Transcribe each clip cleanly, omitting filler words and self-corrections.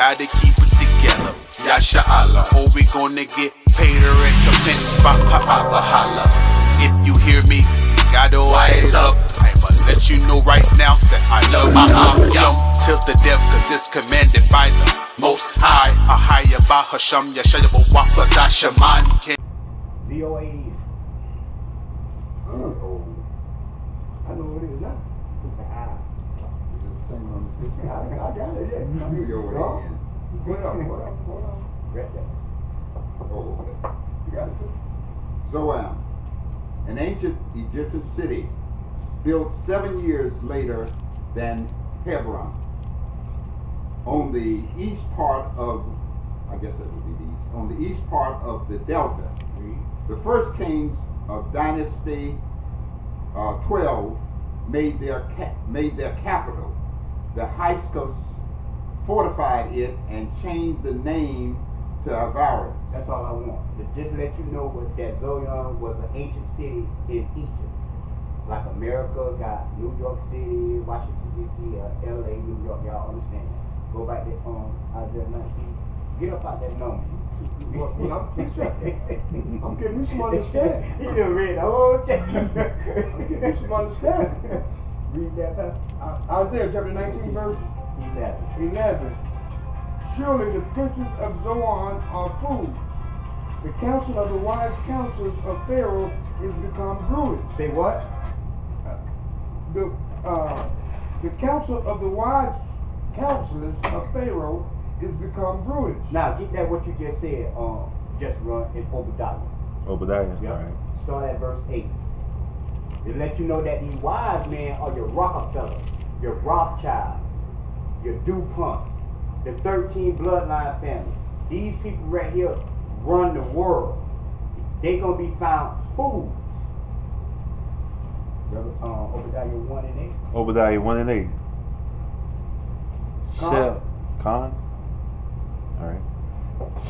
gotta keep it together. Yasha Allah, or we gonna get paid a recompense. Bapa holla. If you hear me, gotta wise up. I'ma let you know right now that I love my Yum till the death, cause it's commanded by the Most High. Ahaya ba Hasham Yashaya Wapa Dashaman. VOA. I know what it is now. I got it, yeah. You go ahead. Hold on. Right there. Oh, okay. You got it too. Zoan, an ancient Egyptian city built 7 years later than Hebron, on the east part of, I guess that would be the east, on the east part of the Delta. The first kings of Dynasty 12 made their capital. The Hyksos fortified it and changed the name to Avaris. That's all I want. To just let you know that Zoan was an ancient city in Egypt. Like America got New York City, Washington D.C., L.A., New York. Y'all understand that? Go back to Isaiah 19. Get up out that number. I'm getting me some understanding. You done read the whole chapter. I'm getting me some understanding. Read that, huh? Isaiah chapter 19, verse 11. Surely the princes of Zoan are fools. The counsel of the wise counselors of Pharaoh is become brutish. Say what? The counsel of the wise counselors of Pharaoh is become brutish. Now get that what you just said. Just run in Obadiah. Obadiah. Yep. All right. Start at verse 8. It let you know that these wise men are your Rockefellers, your Rothschilds, your DuPonts, the 13 bloodline families. These people right here run the world. They gonna be found fools. Obadiah 1 and 8. Obadiah 1 and 8. Con? All right.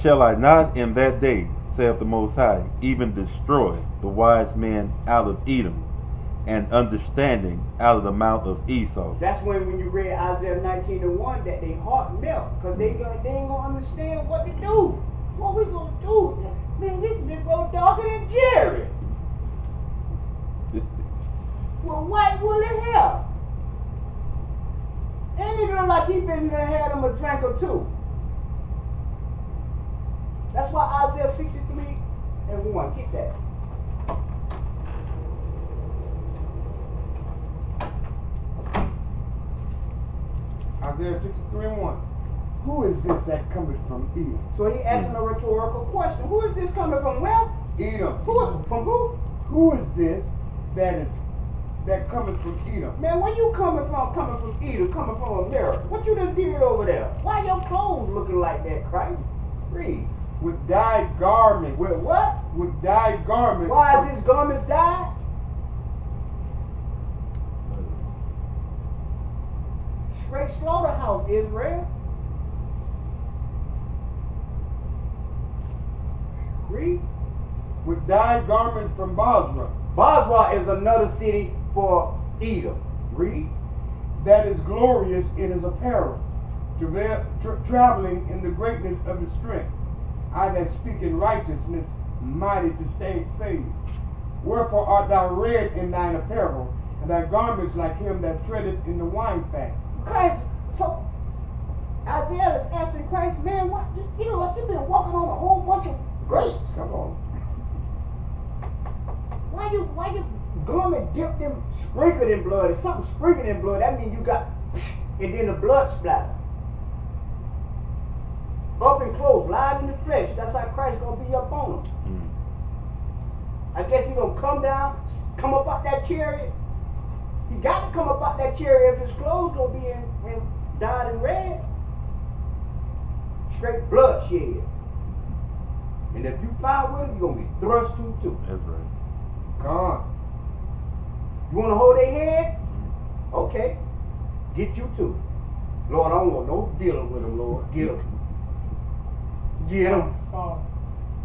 Shall I not in that day, saith the Most High, even destroy the wise men out of Edom, and understanding out of the mount of Esau? That's when you read Isaiah 19 and 1 that they heart melt, because they ain't gonna understand what to do. What we gonna do? Man, this nigga darker than Jerry. Well, white woolly hair. And he look like he been there had him a drink or two. That's why Isaiah 63 and 1. Get that. Isaiah 63 and 1. Who is this that cometh from Edom? So he asking a rhetorical question. Who is this coming from where? Edom. From who? Who is this that cometh from Edom? Man, where you coming from Edom, coming from America? What you done did over there? Why your clothes looking like that, Christ? Read. With dyed garment. With what? With dyed garment. Why is his garments dyed? Straight slaughterhouse, Israel. Read. With dyed garments from Basra. Basra is another city for Edom. Read. That is glorious in his apparel, traveling in the greatness of his strength. I that speak in righteousness, mighty to save. Wherefore art thou red in thine apparel, and thy garments like him that treadeth in the wine fat. Christ, so Isaiah is asking Christ, man, what you know what, you've been walking on a whole bunch of grapes. Come on. Why you garment dipped in sprinkled in blood? If something sprinkled in blood, that means you got and then the blood splatter. Up and close, live in the flesh. That's how Christ gonna be up on them. I guess he gonna come up out that chariot. He got to come up out that chariot if his clothes gonna be in dyed in red. Straight blood shed. And if you found with him, you're gonna be thrust to too. That's right. God. You wanna hold their head? Okay. Get you too. Lord, I don't want no dealing with them, Lord. Get them. Get them.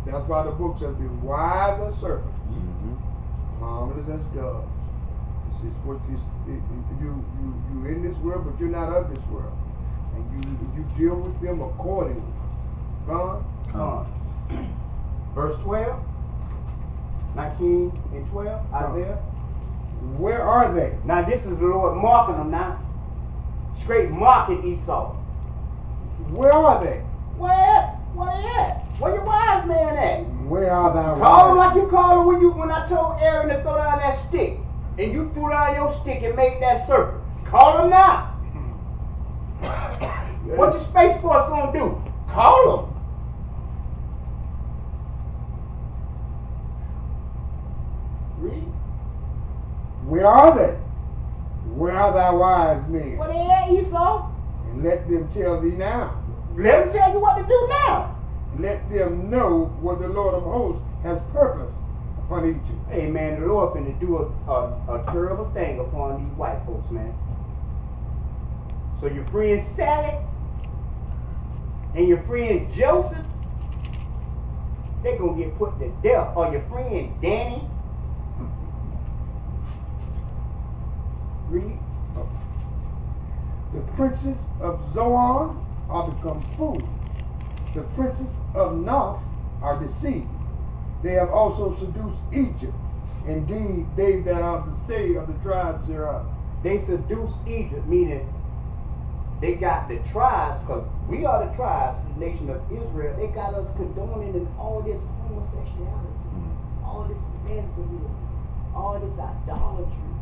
That's why the book says, be wise as serpent, harmless as doves. This is what you in this world, but you're not of this world. And you deal with them accordingly. God? Verse 12, 19 and 12, Isaiah. Where are they? Now this is the Lord marking them now. Straight marking Esau. Where are they? Where they at? Where your wise man at? Where are thy Call them wise? like you called them when I told Aaron to throw down that stick. And you threw down your stick and made that serpent. Call them now. What your Space Force gonna do? Call them. Read. Where are they? Where are thy wise men? Where they at, Esau? And let them tell thee now. Let them tell you what to do now. Let them know what the Lord of hosts has purposed upon Egypt. Hey man, the Lord finna do a terrible thing upon these white folks, man. So your friend Sally and your friend Joseph, they gonna get put to death. Or your friend Danny. Read. The princes of Zoan are become fools. The princes of Noph are deceived. They have also seduced Egypt. Indeed, they that are of the stay of the tribes thereof. They seduced Egypt, meaning they got the tribes, because we are the tribes, the nation of Israel. They got us condoning in all this homosexuality, all this lesbianism, all this idolatry,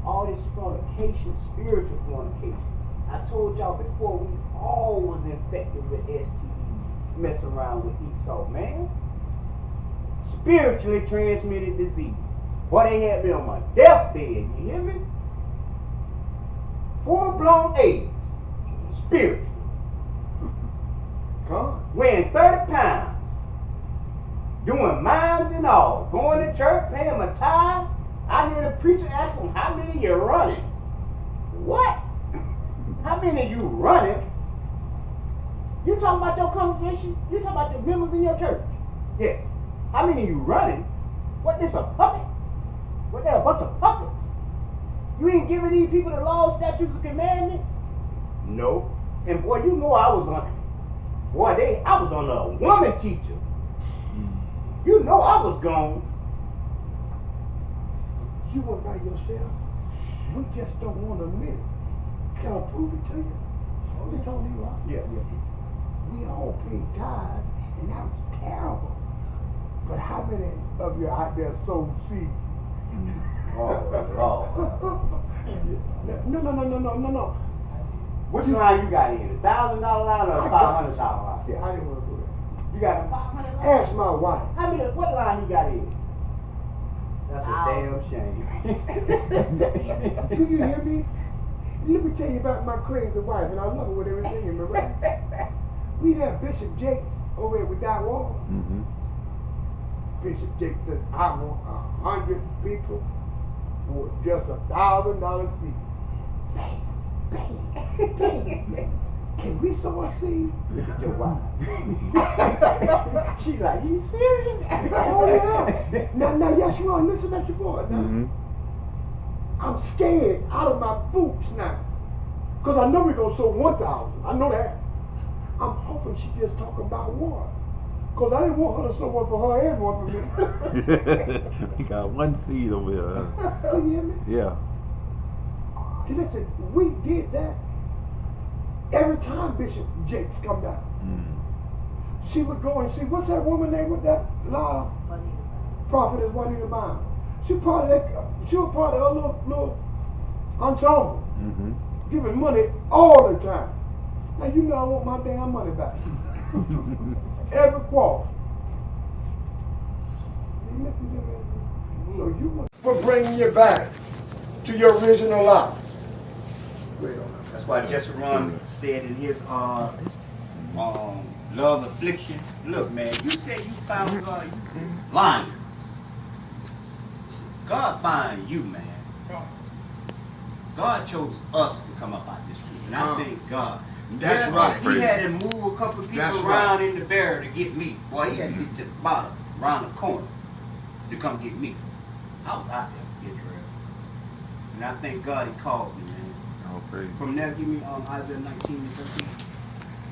all this fornication, spiritual fornication. I told y'all before, we all was infected with STDs, messing around with Esau, man. Spiritually transmitted disease. Boy, they had me on my deathbed, you hear me? Full-blown AIDS. Spiritually. God. Weighing 30 pounds. Doing mimes and all. Going to church, paying my tithe. I hear the preacher ask them, how many you running? What? How many of you running? You talking about your congregation? You talking about the members in your church? Yes. How many of you running? What, this a puppet? What, they a bunch of puppets? You ain't giving these people the law, statutes, and commandments? No. And boy, you know I was on a woman teacher. You know I was gone. You were by yourself. We just don't want to admit it. Can I prove it to you? They told you right. Yeah. We all paid tithes, and that was terrible. But how many of you out there sowed seed? Oh, No. Which line you got in? $1,000 line or $500 line? See, I didn't want to do that. You got a $500 line? Ask my wife. What line you got in? That's a damn shame. Do you hear me? Let me tell you about my crazy wife, and I love her with everything in my right. We have Bishop Jakes over at Without Walls. Mm-hmm. Bishop Jakes says, I want 100 people for just $1,000 seed. Can we sow a seed? Look at your wife. She's like, you serious? Oh yeah. Now, yes you are. Listen at your boy now. Mm-hmm. I'm scared out of my boots now. Because I know we're going to sow 1,000. I know that. I'm hoping she just talking about one. Because I didn't want her to sow one for her and one for me. We got one seed over here. Huh? You hear me? Yeah. Listen, we did that every time Bishop Jakes come down. Mm. She would go and see, what's that woman name with that live? Prophetess Juanita Brown. She was part of her little ensemble. Mm-hmm. Giving money all the time. Now you know I want my damn money back. Every quarter. You listen to me? So you want for bringing you back to your original life. That's why Jesse Ron said in his love affliction. Look, man, you said you found God, you lying. God find you, man. God chose us to come up out this truth, and I thank God. That's right. He had to move a couple of people around in the barrier to get me. Boy, he had to get to the bottom, around the corner, to come get me. I was out there, Israel, and I thank God He called me, man. Oh, praise. From there, give me Isaiah 19 and 13.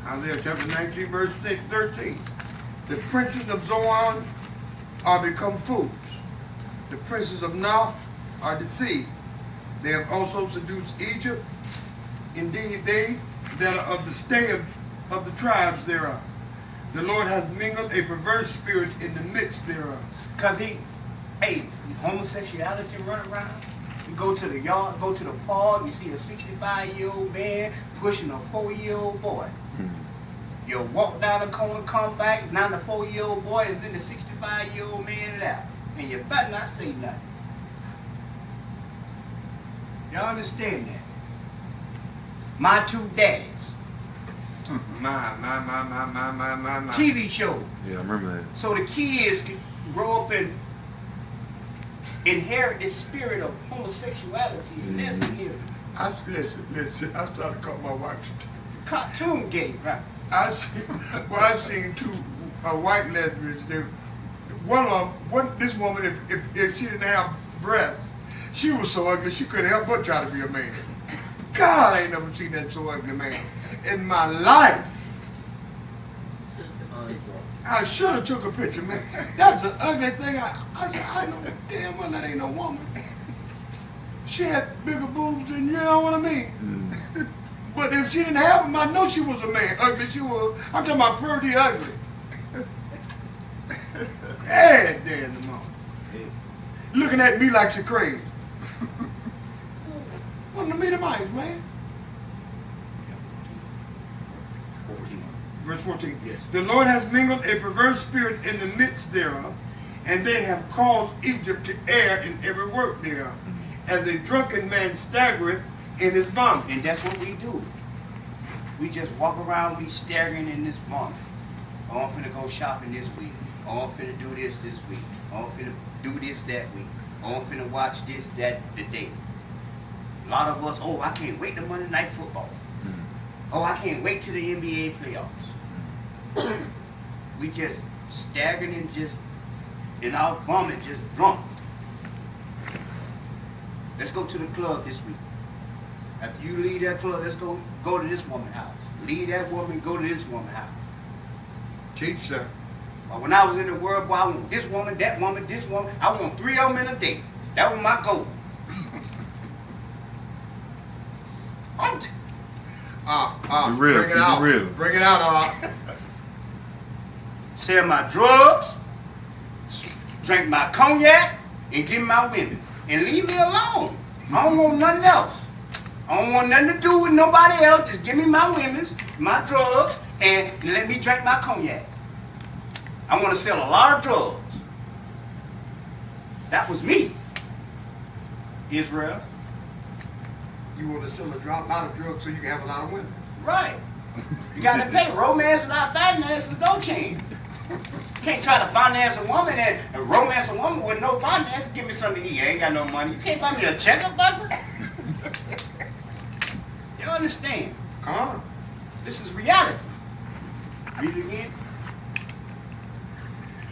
Isaiah chapter 19, verse 13. The princes of Zoan are become fools. The princes of North are deceived. They have also seduced Egypt. Indeed, they that are of the stay of the tribes thereof. The Lord has mingled a perverse spirit in the midst thereof. Because homosexuality run around. You go to the yard, go to the park, you see a 65-year-old man pushing a 4-year-old boy. You walk down the corner, come back, now the 4-year-old boy is in the 65-year-old man lap. And you better not say nothing. Y'all understand that? My two daddies. My. TV show. Yeah, I remember that. So the kids can grow up and inherit this spirit of homosexuality and lesbianism. Listen, I started to call my wife. Cartoon gay, right? I've seen two white lesbians. This woman, if she didn't have breasts, she was so ugly she couldn't help but try to be a man. God, I ain't never seen that so ugly man in my life. I should have took a picture, man. That's the ugly thing. I said, I know damn well that ain't no woman. She had bigger boobs than, you know what I mean? But if she didn't have them, I know she was a man. Ugly she was. I'm talking about pretty ugly. God damn the mom. Looking at me like she crazy. Wasn't a meet of mice, man. 14. Verse 14. Yes. The Lord has mingled a perverse spirit in the midst thereof, and they have caused Egypt to err in every work thereof, as a drunken man staggereth in his vomit. And that's what we do. We just walk around, we staggering in this vomit. Oh, I'm finna go shopping this week. Oh, I'm finna do this week. Oh, I'm finna do this that week. Oh, I'm finna watch this, that, the day. A lot of us, I can't wait to Monday Night Football. Oh, I can't wait to the NBA playoffs. We just staggering and just in our vomit, just drunk. Let's go to the club this week. After you leave that club, let's go to this woman's house. Leave that woman, go to this woman's house. Teach, sir. But when I was in the world, boy, I want this woman, that woman, this woman. I want 3 of them in a day. That was my goal. Be real, Bring it out. be real. Bring it out, Sell my drugs, drink my cognac, and give me my women. And leave me alone. I don't want nothing else. I don't want nothing to do with nobody else. Just give me my women, my drugs, and let me drink my cognac. I want to sell a lot of drugs. That was me, Israel. You want to sell a lot of drugs so you can have a lot of women. Right. You got to pay. Romance without finances don't change. You can't try to finance a woman and romance a woman with no finance. Give me something to eat. I ain't got no money. You can't buy me a checker-buster. You understand? Come on. This is reality. Read it again.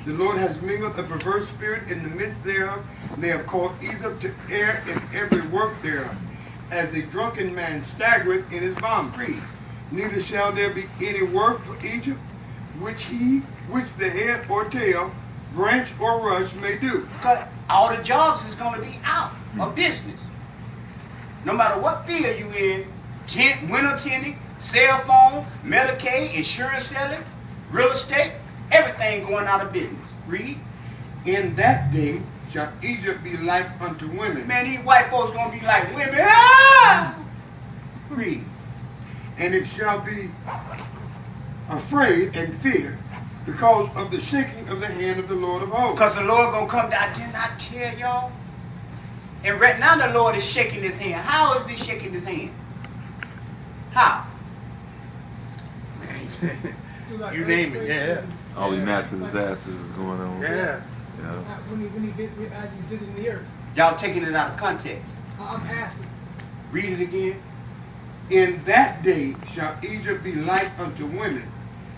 The Lord has mingled a perverse spirit in the midst thereof. They have caused Egypt to err in every work thereof, as a drunken man staggereth in his vomit. Neither shall there be any work for Egypt, which the head or tail, branch or rush may do. Because all the jobs is going to be out of business. No matter what field you in, winter tenant, cell phone, Medicaid, insurance selling, real estate, everything going out of business. Read. In that day shall Egypt be like unto women. Man, these white folks going to be like women. Ah! Read. And it shall be afraid and fear because of the shaking of the hand of the Lord of hosts. Because the Lord going to come down. Didn't I tell y'all? And right now the Lord is shaking his hand. How is he shaking his hand? How? You name it, yeah. All these natural disasters is going on. Yeah. As he's visiting the earth. Y'all taking it out of context. I'm asking. Read it again. In that day shall Egypt be like unto women,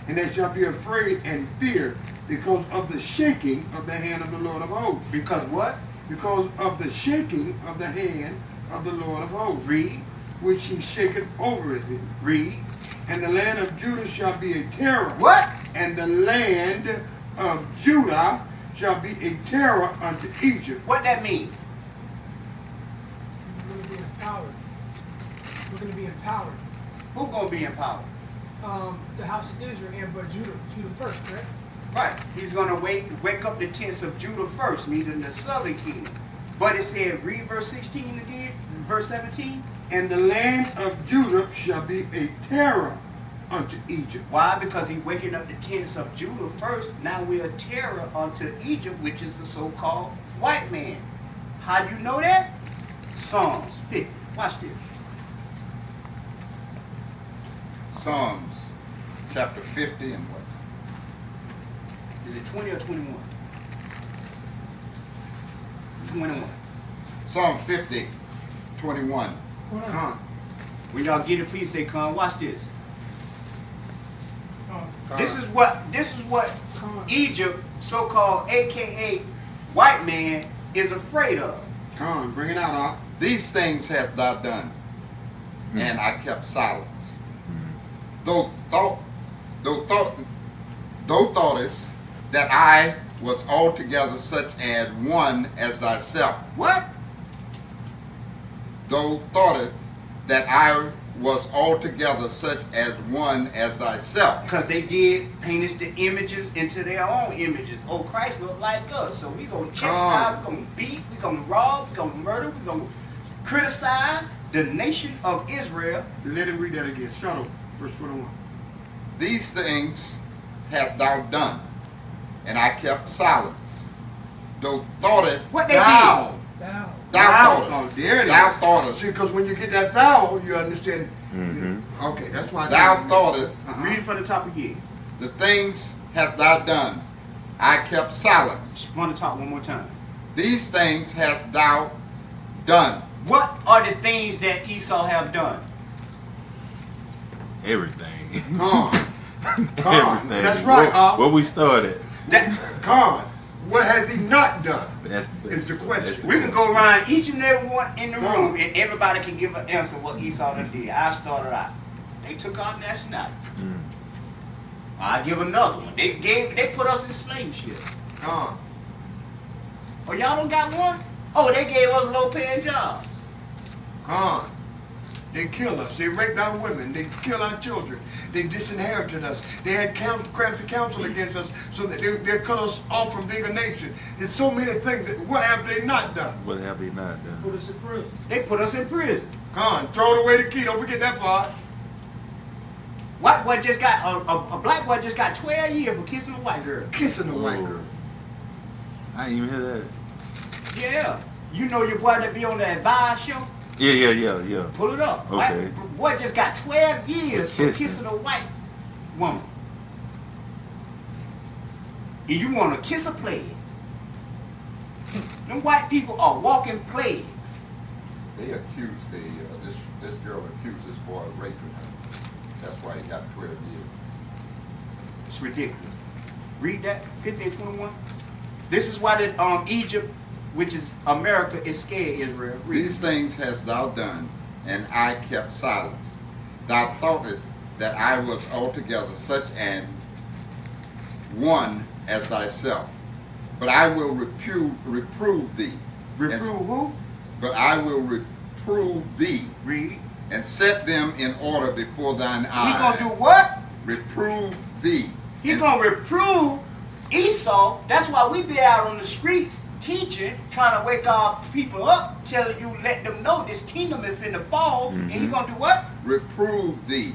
and they shall be afraid and fear because of the shaking of the hand of the Lord of hosts. Because what? Because of the shaking of the hand of the Lord of hosts. Read. Which he shaketh over it. Read. And the land of Judah shall be a terror. What? And the land of Judah shall be a terror unto Egypt. What that mean? We're going to be empowered. We're going to be empowered. Who gonna be empowered? The house of Israel and but Judah first, correct? Right. He's gonna wake up the tents of Judah first, meaning the southern kingdom. But it said, read verse 16 again, verse 17. And the land of Judah shall be a terror unto Egypt. Why? Because he's waking up the tents of Judah first. Now we're a terror unto Egypt, which is the so-called white man. How you know that? Psalms 50. Watch this. Psalms chapter 50 and what? Is it 20 or 21? 21. Psalm 50, 21. Come. When y'all get it, please say, "Come." Watch this. Come. This is what Egypt, so-called AKA white man, is afraid of. Come on, bring it out, Doc. These things hast thou done, and I kept silence. Though thoughtest that I was altogether such as one as thyself. What? Thou thoughtest that I was altogether such as one as thyself. Because they did painted the images into their own images. Oh, Christ looked like us, so we gonna chastise, we gonna beat, we gonna rob, we gonna murder, we gonna criticize the nation of Israel. Let him read that again. Start over. Verse 21. These things hast thou done, and I kept silence. Thou thoughtest What they Thou. Thou. thou Oh, thoughtest. there it Thou is. thoughtest. See, because when you get that vowel, you understand. Mhm. Okay, that's why. Thou thoughtest. Uh-huh. Read it from the top again. The things hast thou done. I kept silence. From the top one more time. These things hast thou done. What are the things that Esau have done? Everything. Come on. Come on. Everything. That's right, Where we started. That Come on. What has he not done? That's Is the question. we can go around each and every one in the room, and everybody can give an answer what Esau done did. I started out. They took our nationality. Mm. I give another one. They put us in slave ship. Come on. Oh, y'all don't got one? Oh, they gave us low-paying jobs. Come on. They kill us. They raped our women. They kill our children. They disinherited us. They had crafty counsel against us so that they cut us off from being a nation. There's so many things. What have they not done? What have we not done? Put us in prison. They put us in prison. Come on. Throw away the key. Don't forget that part. White boy just got a black boy just got 12 years for kissing a white girl. Kissing the white girl. I didn't even hear that. Yeah. You know your boy that be on the Advice show? Yeah. Pull it up. Okay. White boy just got 12 years for Kissing. kissing a white woman. And you want to kiss a plague. Them white people are walking plagues. They accused this girl accused this boy of raping her. That's why he got 12 years. It's ridiculous. Read that, 50 and 21. This is why the Egypt, which is America, is scared Israel. Read. These things hast thou done, and I kept silence. Thou thoughtest that I was altogether such an one as thyself. But I will reprove thee. Reprove who? But I will reprove thee, Read. and set them in order before thine He eyes. gonna do what? Reprove thee. He and gonna reprove Esau. That's why we be out on the streets teaching, trying to wake our people up, telling you, let them know this kingdom is finna fall. And he gonna do what? reprove thee,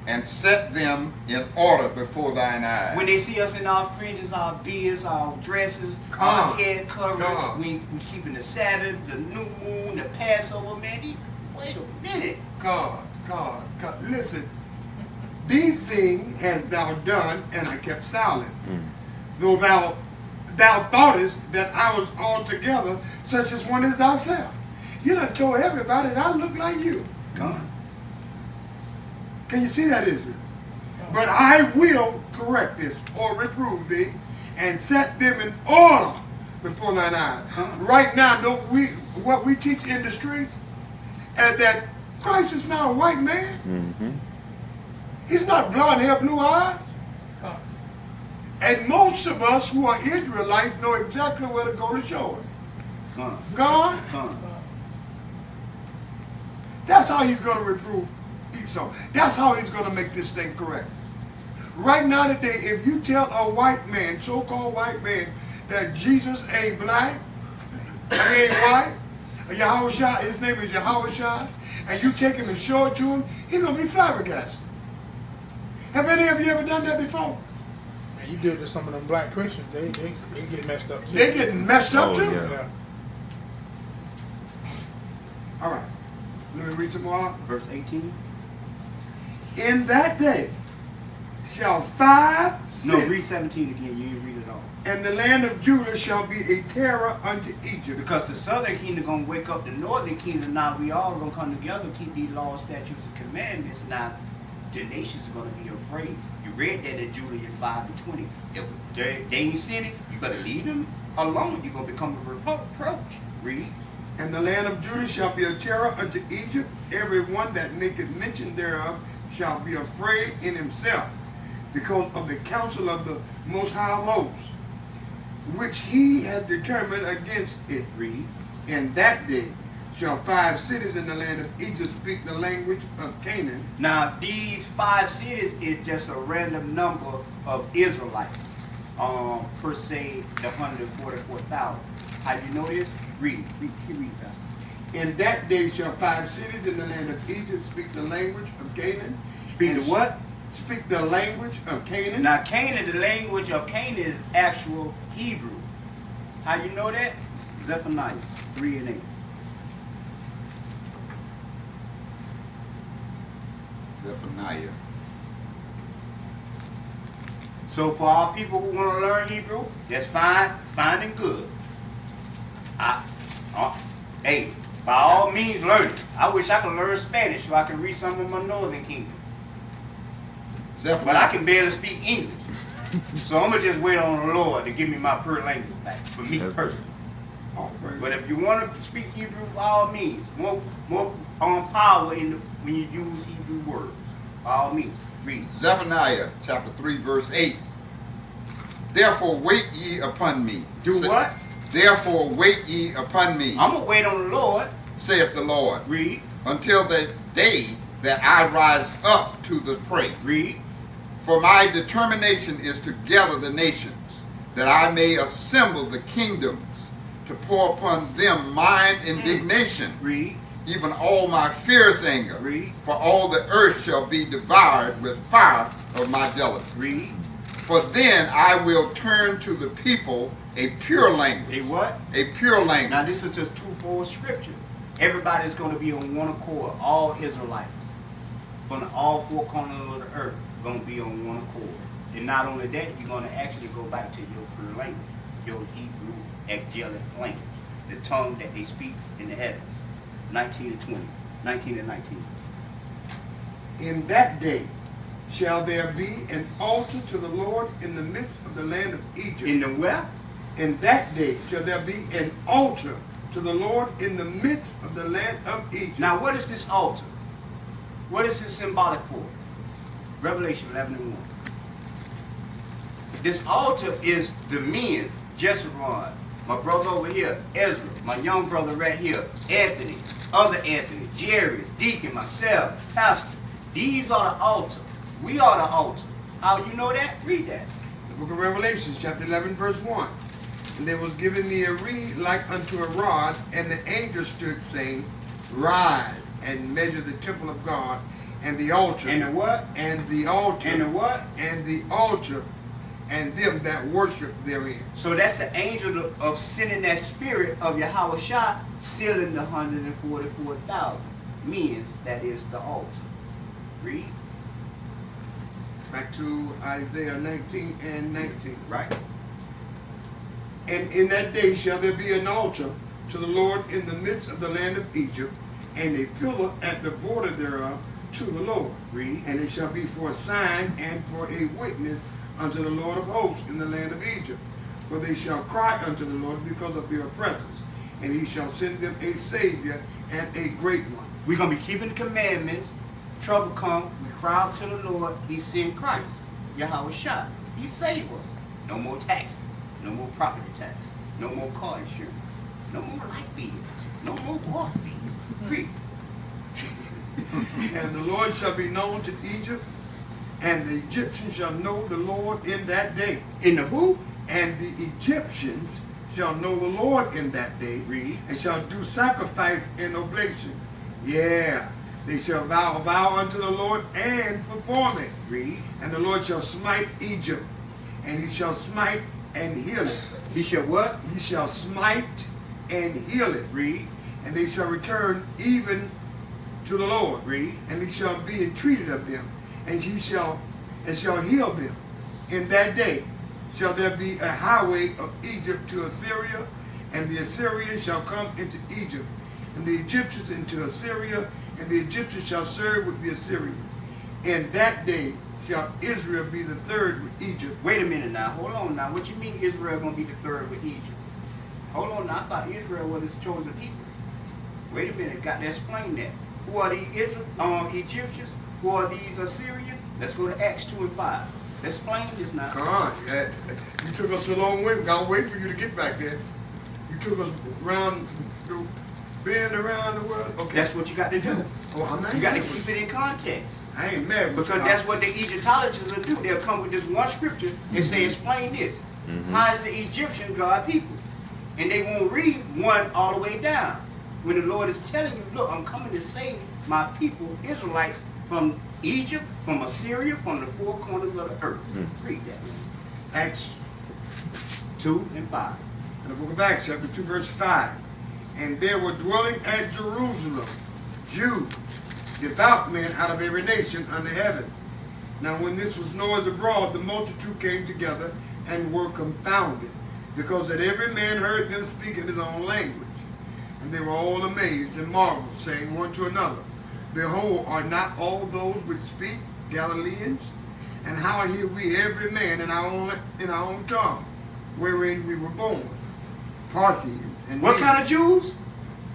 and set them in order before thine eyes. When they see us in our fringes, our beards, our dresses, Come our on. head coverage, Come on. we keeping the Sabbath, the new moon, the Passover, man. Wait a minute. God. Listen. These things hast thou done, and I kept silent. Though thou thoughtest that I was altogether such as one as thyself. You done told everybody that I look like you. God. Can you see that, Israel? But I will correct this, or reprove thee, and set them in order before thine eyes. Right now, what we teach in the streets, and that Christ is now a white man. Mm-hmm. He's not blonde hair, blue eyes. And most of us who are Israelites know exactly where to go to show it. God. That's how he's going to reprove Esau. That's how he's going to make this thing correct. Right now today, if you tell a white man, so-called white man, that Jesus ain't black, he ain't white, Yahushua, his name is Yahushua, and you take him and show it to him, he's going to be flabbergasted. Have any of you ever done that before? Man, you do it to some of them black Christians, they get messed up too. They getting messed up too? Yeah. All right. Let me read some more. Verse 18. In that day shall 5 cities. No, read 17 again. You didn't read it all. And the land of Judah shall be a terror unto Egypt. Because the southern kingdom gonna wake up the northern kingdom. Now we all gonna come together, keep these laws, statutes, and commandments. Now the nations are gonna be afraid. You read that in Judah 5:20. If they ain't sinning, you better leave them alone. You're gonna become a reproach. Read. And the land of Judah shall be a terror unto Egypt. Every one that maketh mention thereof shall be afraid in himself, because of the counsel of the Most High hosts, which he hath determined against it. Read. In that day shall 5 cities in the land of Egypt speak the language of Canaan. Now these 5 cities is just a random number of Israelites. Per se, the 144,000. How you know this? Read. Read, Pastor. In that day shall 5 cities in the land of Egypt speak the language of Canaan. Speak the what? Speak the language of Canaan. Now Canaan, the language of Canaan is actual Hebrew. How you know that? Zephaniah 3:8. Zephaniah. So for all people who want to learn Hebrew, that's fine and good. Hey, by all means learn it. I wish I could learn Spanish so I can read some of my northern kingdom. Zephaniah. But I can barely speak English. So I'm going to just wait on the Lord to give me my pure language back, for me personally. But if you want to speak Hebrew, by all means, more power when you use Hebrew words. By all means, read. Zephaniah chapter 3 verse 8. Therefore wait ye upon me. Do what? Therefore wait ye upon me, I'm going to wait on the Lord. saith the Lord, Read. until the day that I rise up to the prey. Read. For my determination is to gather the nations, that I may assemble the kingdoms, to pour upon them mine indignation, Read. even all my fierce anger. Read. For all the earth shall be devoured with fire of my jealousy. Read. For then I will turn to the people a pure language. A what? A pure language. Now this is just twofold scripture. Everybody's going to be on one accord. All Israelites from all 4 corners of the earth going to be on one accord. And not only that, you're going to actually go back to your pure language, your Hebrew angelic language, the tongue that they speak in the heavens. 19 and 20, 19 and 19. In that day shall there be an altar to the Lord in the midst of the land of Egypt. In the where? In that day shall there be an altar to the Lord in the midst of the land of Egypt. Now what is this altar? What is this symbolic for? Revelation 11 and 1. This altar is the men, Jeshurun, my brother over here, Ezra, my young brother right here, Anthony, other Anthony, Jerry, Deacon, myself, Pastor. These are the altar. We are the altar. How you know that? Read that. The book of Revelation, chapter 11, verse 1. And there was given me a reed like unto a rod, and the angel stood, saying, Rise and measure the temple of God, and the altar. And the what? And the altar. And the what? And the altar, and them that worship therein. So that's the angel of sending that spirit of Yahushua, sealing the 144,000 means that is the altar. Read. Back to Isaiah 19 and 19. Right. And in that day shall there be an altar to the Lord in the midst of the land of Egypt, and a pillar at the border thereof to the Lord. Read. And it shall be for a sign and for a witness unto the Lord of hosts in the land of Egypt. For they shall cry unto the Lord because of their oppressors, and he shall send them a Savior and a great one. We're going to be keeping the commandments. Trouble come, we cry out to the Lord, he sent Christ. Yahweh Shah. He saved us. No more taxes. No more property tax. No more car insurance. No more light bills. No more water bills. Read. And the Lord shall be known to Egypt, and the Egyptians shall know the Lord in that day. In the who? And the Egyptians shall know the Lord in that day, Read. and shall do sacrifice and oblation. Yeah, they shall vow unto the Lord and perform it. Read. And the Lord shall smite Egypt, and he shall smite and heal it. He shall what? He shall smite and heal it. Read. And they shall return even to the Lord. Read. And he shall be entreated of them, and he shall heal them. In that day shall there be a highway of Egypt to Assyria, and the Assyrians shall come into Egypt, and the Egyptians into Assyria, and the Egyptians shall serve with the Assyrians. In that day shall Israel be the third with Egypt. Wait a minute now. Hold on now. What you mean Israel going to be the third with Egypt? Hold on now. I thought Israel was his chosen people. Wait a minute. Got to explain that. Who are the Egyptians? Who are these Assyrians? Let's go to Acts 2 and 5. Explain this now. Come on. You took us a long way. I'll wait for you to get back there. You took us around, bend around the world. Okay. That's what you got to do. Oh, I'm not You got to mad with keep it in context. I ain't mad with Because you. that's what the Egyptologists will do. They'll come with this one scripture and say, explain this. How is the Egyptian God people? And they won't read one all the way down. When the Lord is telling you, look, I'm coming to save my people, Israelites, from Egypt, from Assyria, from the four corners of the earth. Read that. Acts 2 and 5. in the book of Acts, chapter 2, verse 5. And there were dwelling at Jerusalem Jews, devout men out of every nation under heaven. Now when this was noised abroad, the multitude came together and were confounded, because that every man heard them speak in his own language. And they were all amazed and marveled, saying one to another, Behold, are not all those which speak Galileans? And how hear we every man in our own tongue, wherein we were born? Parthians and What Medes. kind of Jews?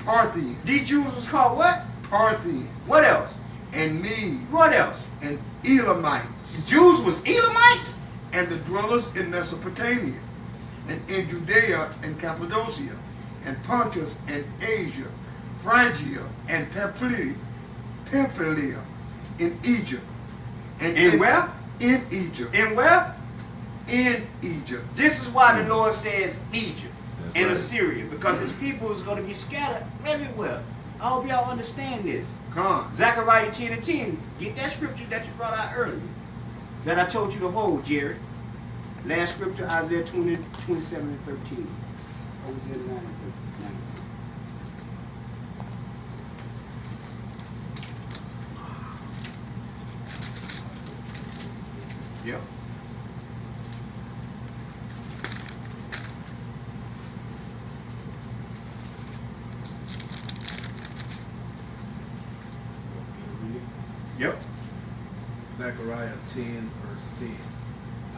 Parthians, These Jews was called what? Parthians, What else? and Medes, What else? and Elamites, Jews was Elamites? and the dwellers in Mesopotamia, and in Judea and Cappadocia, and Pontus and Asia, Phrygia and Pamphylia, in Egypt. And In where? In Egypt. And where? In Egypt. This is why the Lord says Egypt and right. Assyria, because his people is going to be scattered everywhere. I hope y'all understand this. Come on. Zechariah 10 and 10. Get that scripture that you brought out earlier, that I told you to hold, Jerry. Last scripture, Isaiah 20, 27 and 13. Hosea 9 and 13. Yep. Yep. Zechariah 10, verse 10.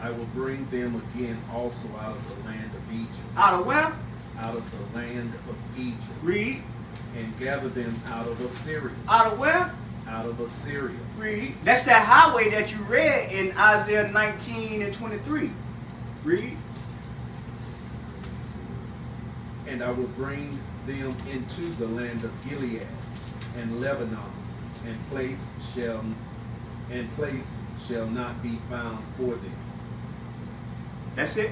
I will bring them again also out of the land of Egypt, Out of where? out of the land of Egypt, Read. and gather them out of Assyria, Out of where? out of Assyria. Read. That's that highway that you read in Isaiah 19 and 23. Read. And I will bring them into the land of Gilead and Lebanon, and place shall not be found for them. That's it.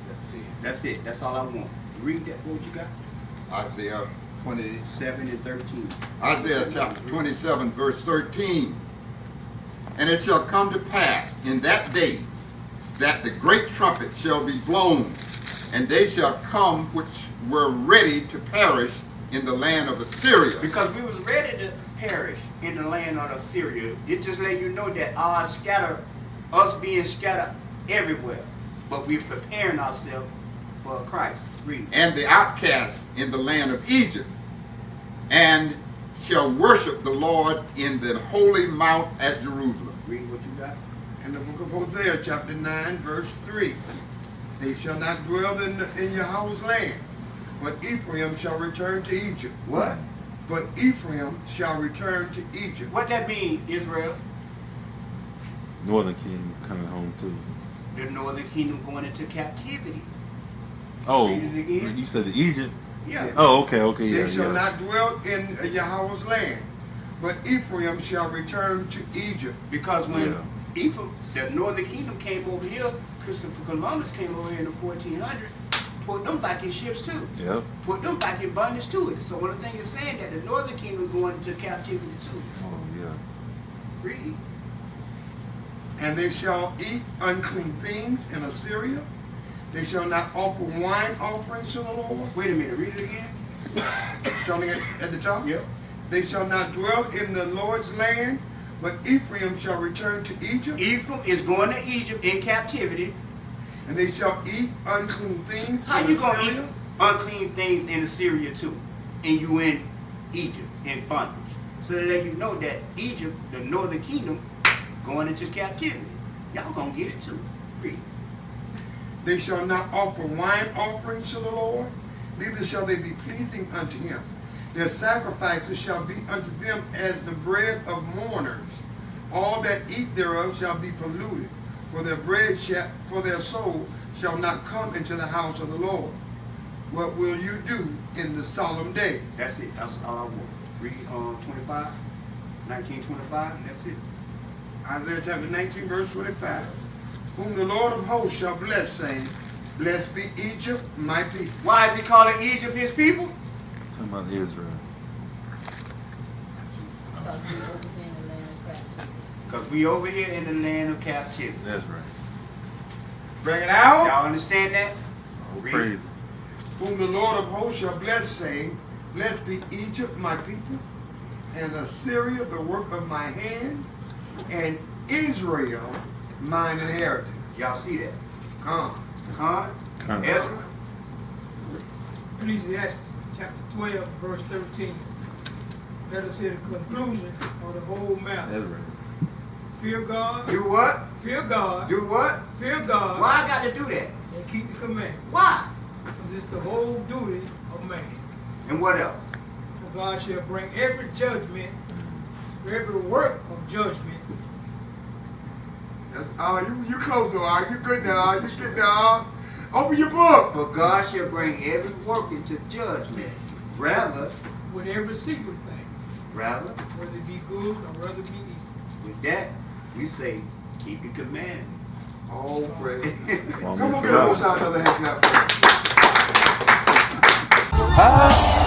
That's 10. That's it. That's all I want. Read that. What you got? Isaiah 20, 7 and 13. Isaiah chapter 27, verse 13. And it shall come to pass in that day that the great trumpet shall be blown, and they shall come which were ready to perish in the land of Assyria. Because we was ready to perish in the land of Assyria. It just let you know that us being scattered everywhere. But we're preparing ourselves for Christ. Read. And the outcasts in the land of Egypt, and shall worship the Lord in the holy mount at Jerusalem. Read what you got. In the book of Hosea, chapter 9, verse 3. They shall not dwell in Yahweh's land, but Ephraim shall return to Egypt. What? But Ephraim shall return to Egypt. What that mean, Israel? Northern Kingdom coming home too. The northern kingdom going into captivity. Oh, Read it again. you said the Egypt? Yeah. Oh, okay, yeah, They shall yeah. not dwell in Yahweh's land, but Ephraim shall return to Egypt. Because when Yeah. Ephraim, the northern kingdom came over here, Christopher Columbus came over here in the 1400s, put them back in ships too. Yep. Put them back in bondage too. So one of the things is saying that the northern kingdom going into captivity too. Oh, yeah. Read. And they shall eat unclean things in Assyria. They shall not offer wine offerings to the Lord. Wait a minute, read it again. Starting at the top. Yep. They shall not dwell in the Lord's land, but Ephraim shall return to Egypt, Ephraim is going to Egypt in captivity. and they shall eat unclean things How in you gonna Assyria. eat unclean things in Assyria too? And you in Egypt in bondage. So they let you know that Egypt, the northern kingdom, going into captivity. Y'all gonna get it too. Read. They shall not offer wine offerings to the Lord, neither shall they be pleasing unto him. Their sacrifices shall be unto them as the bread of mourners. All that eat thereof shall be polluted, for their bread shall, for their soul shall not come into the house of the Lord. What will you do in the solemn day? That's it. That's all I want. Read 25, 1925, and that's it. Isaiah chapter 19, verse 25. Whom the Lord of hosts shall bless, saying, Blessed be Egypt, my people. Why is he calling Egypt his people? Talking about Israel. Because we over here in the land of captivity. Because we over here in the land of captivity. That's right. Bring it out. Y'all understand that? Oh, Read. praise. Whom the Lord of hosts shall bless, saying, Blessed be Egypt, my people, and Assyria, the work of my hands, and Israel, mine inheritance. Y'all see that? Come. Huh? Come. Ezra? Ecclesiastes chapter 12, verse 13. Let us hear the conclusion of the whole matter. That's right. Fear God, Do what? fear God, Do what? fear God, Why I got to do that? and keep the commandments. Why? Because it's the whole duty of man. And what else? For God shall bring every judgment, every work of judgment. That's, you close though. You good now. You good now. Open your book. For God shall bring every work into judgment. Rather, With every secret thing, whether it be good or whether it be evil. with that, we say, keep your commandments. Oh, praise. Well, Come on, Mr. get a God. most out another hand clap.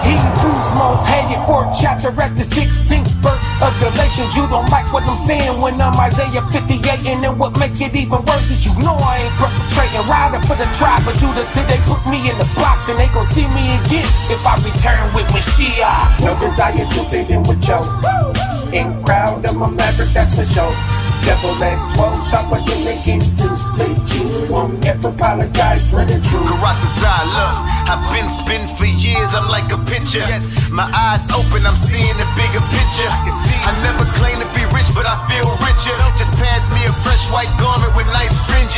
Hebrews most hated, 4th chapter at the 16th verse of Galatians. You don't like what I'm saying when I'm Isaiah 58, and then what make it even worse is you know I ain't perpetrating. Riding for the tribe of Judah till they put me in the box, and they gon' see me again if I return with Mashiach. No desire to fit in with Joe. In crowd, I'm a maverick, that's for sure. Double-edged swole, sharper than the Ginsu split. You won't ever apologize for the truth. Karatazai, look, I've been spinning for years, I'm like a pitcher. My eyes open, I'm seeing a bigger picture. I never claim to be rich, but I feel richer. Just pass me a fresh white garment with nice fringes.